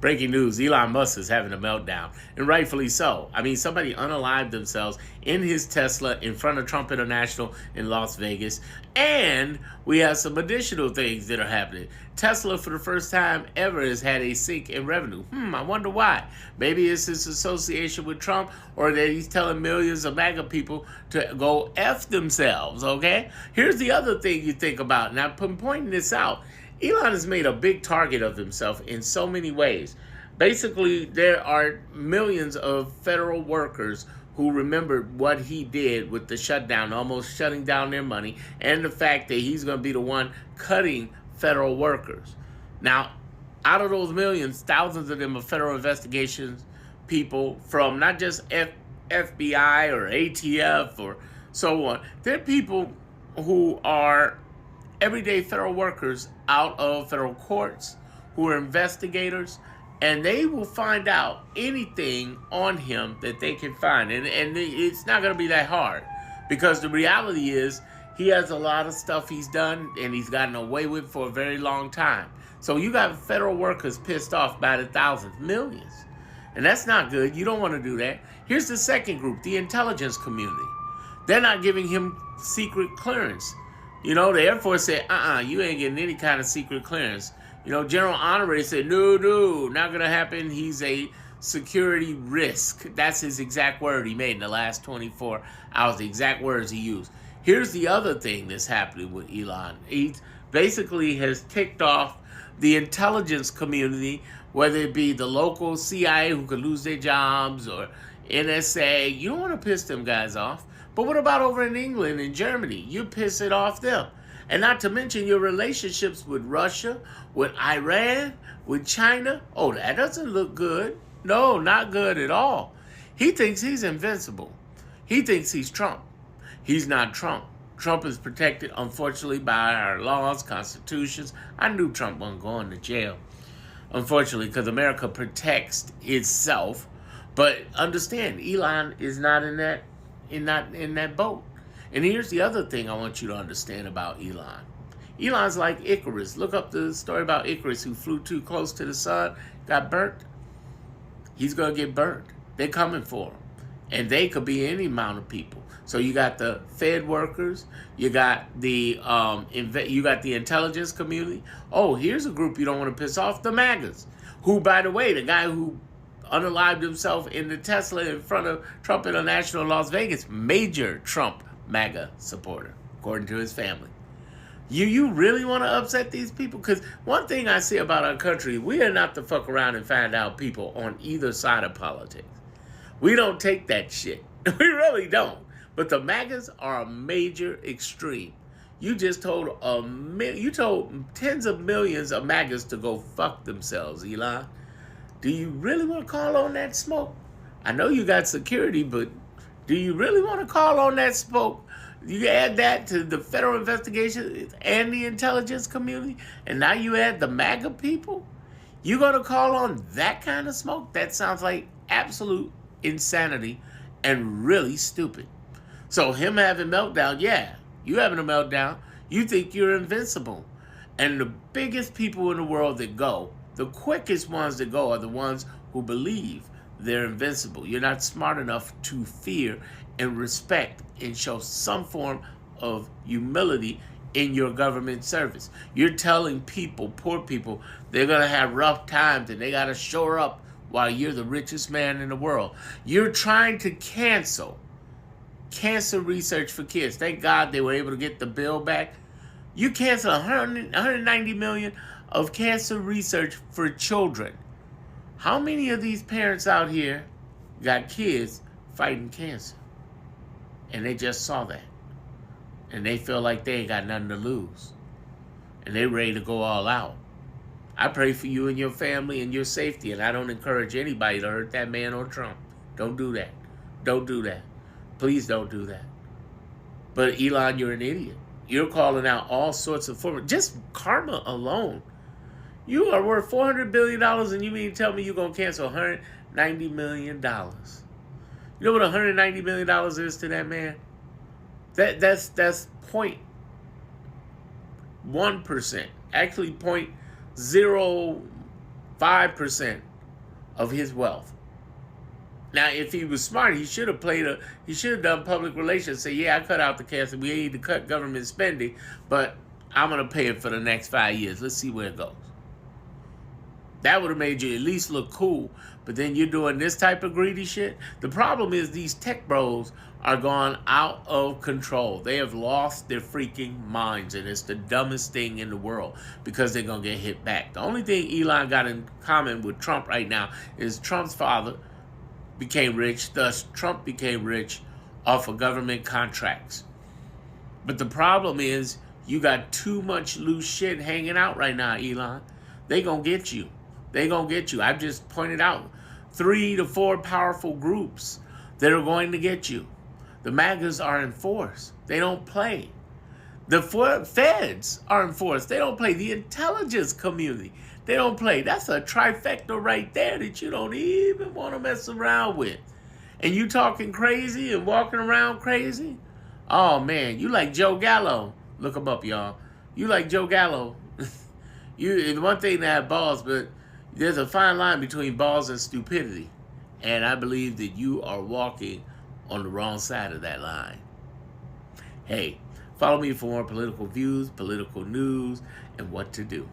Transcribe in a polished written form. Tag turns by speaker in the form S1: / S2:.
S1: Breaking news, Elon Musk is having a meltdown, and rightfully so. I mean, somebody unalived themselves in his Tesla in front of Trump International in Las Vegas, and we have some additional things that are happening. Tesla, for the first time ever, has had a sink in revenue. I wonder why. Maybe it's his association with Trump, or that he's telling millions of MAGA people to go F themselves, okay? Here's the other thing you think about, and I've been pointing this out. Elon has made a big target of himself in so many ways. Basically, there are millions of federal workers who remembered what he did with the shutdown, almost shutting down their money, and the fact that he's going to be the one cutting federal workers. Now, out of those millions, thousands of them are federal investigations people from not just FBI or ATF or so on. They're people who are everyday federal workers out of federal courts who are investigators, and they will find out anything on him that they can find. And it's not going to be that hard, because the reality is he has a lot of stuff he's done and he's gotten away with for a very long time. So you got federal workers pissed off by the thousands, millions. And that's not good. You don't want to do that. Here's the second group, the intelligence community. They're not giving him secret clearance. You know, the Air Force said, you ain't getting any kind of secret clearance. You know, General Honoré said, no, not going to happen. He's a security risk. That's his exact word he made in the last 24 hours, the exact words he used. Here's the other thing that's happening with Elon. He basically has ticked off the intelligence community, whether it be the local CIA who could lose their jobs or NSA. You don't want to piss them guys off. But what about over in England and Germany? You piss it off them. And not to mention your relationships with Russia, with Iran, with China. Oh, that doesn't look good. No, not good at all. He thinks he's invincible. He thinks he's Trump. He's not Trump. Trump is protected, unfortunately, by our laws, constitutions. I knew Trump wasn't going to jail, unfortunately, because America protects itself. But understand, Elon is not in that boat. And here's the other thing I want you to understand about Elon. Elon's like Icarus. Look up the story about Icarus, who flew too close to the sun, got burnt. He's going to get burnt. They're coming for him. And they could be any amount of people. So you got the Fed workers, you got the intelligence community. Oh, here's a group you don't want to piss off, the MAGAs. Who, by the way, the guy who unalived himself in the Tesla in front of Trump International in Las Vegas, major Trump MAGA supporter, according to his family. You really want to upset these people? Because one thing I see about our country, we are not to fuck around and find out people on either side of politics. We don't take that shit. We really don't. But the MAGAs are a major extreme. You just told tens of millions of MAGAs to go fuck themselves, Elon. Do you really want to call on that smoke? I know you got security, but do you really want to call on that smoke? You add that to the federal investigation and the intelligence community, and now you add the MAGA people? You going to call on that kind of smoke? That sounds like absolute insanity and really stupid. So him having meltdown, yeah, you having a meltdown. You think you're invincible. And the biggest people in the world that go, the quickest ones that go, are the ones who believe they're invincible. You're not smart enough to fear and respect and show some form of humility in your government service. You're telling people, poor people, they're going to have rough times and they got to shore up while you're the richest man in the world. You're trying to cancel cancer research for kids. Thank God they were able to get the bill back. You cancel 190 million of cancer research for children. How many of these parents out here got kids fighting cancer? And they just saw that. And they feel like they ain't got nothing to lose. And they ready to go all out. I pray for you and your family and your safety, and I don't encourage anybody to hurt that man or Trump. Don't do that. Don't do that. Please don't do that. But Elon, you're an idiot. You're calling out all sorts of forms. Just karma alone. You are worth $400 billion, and you mean to tell me you're going to cancel $190 million. You know what $190 million is to that man? That's 0.1%. Actually 0.01%. 5% of his wealth. Now, if he was smart, he should have done public relations. Say, yeah, I cut out the cash. We need to cut government spending, but I'm going to pay it for the next 5 years. Let's see where it goes. That would have made you at least look cool. But then you're doing this type of greedy shit. The problem is these tech bros are gone out of control. They have lost their freaking minds, and it's the dumbest thing in the world because they're going to get hit back. The only thing Elon got in common with Trump right now is Trump's father became rich, thus Trump became rich off of government contracts. But the problem is you got too much loose shit hanging out right now, Elon. They gonna get you. They gonna get you. I've just pointed out 3 to 4 powerful groups that are going to get you. The MAGAs are in force. They don't play. The feds are in force. They don't play. The intelligence community, they don't play. That's a trifecta right there that you don't even want to mess around with. And you talking crazy and walking around crazy? Oh, man, you like Joe Gallo. Look him up, y'all. You like Joe Gallo. It's one thing to have balls, but there's a fine line between balls and stupidity. And I believe that you are walking on the wrong side of that line. Hey, follow me for more political views, political news, and what to do.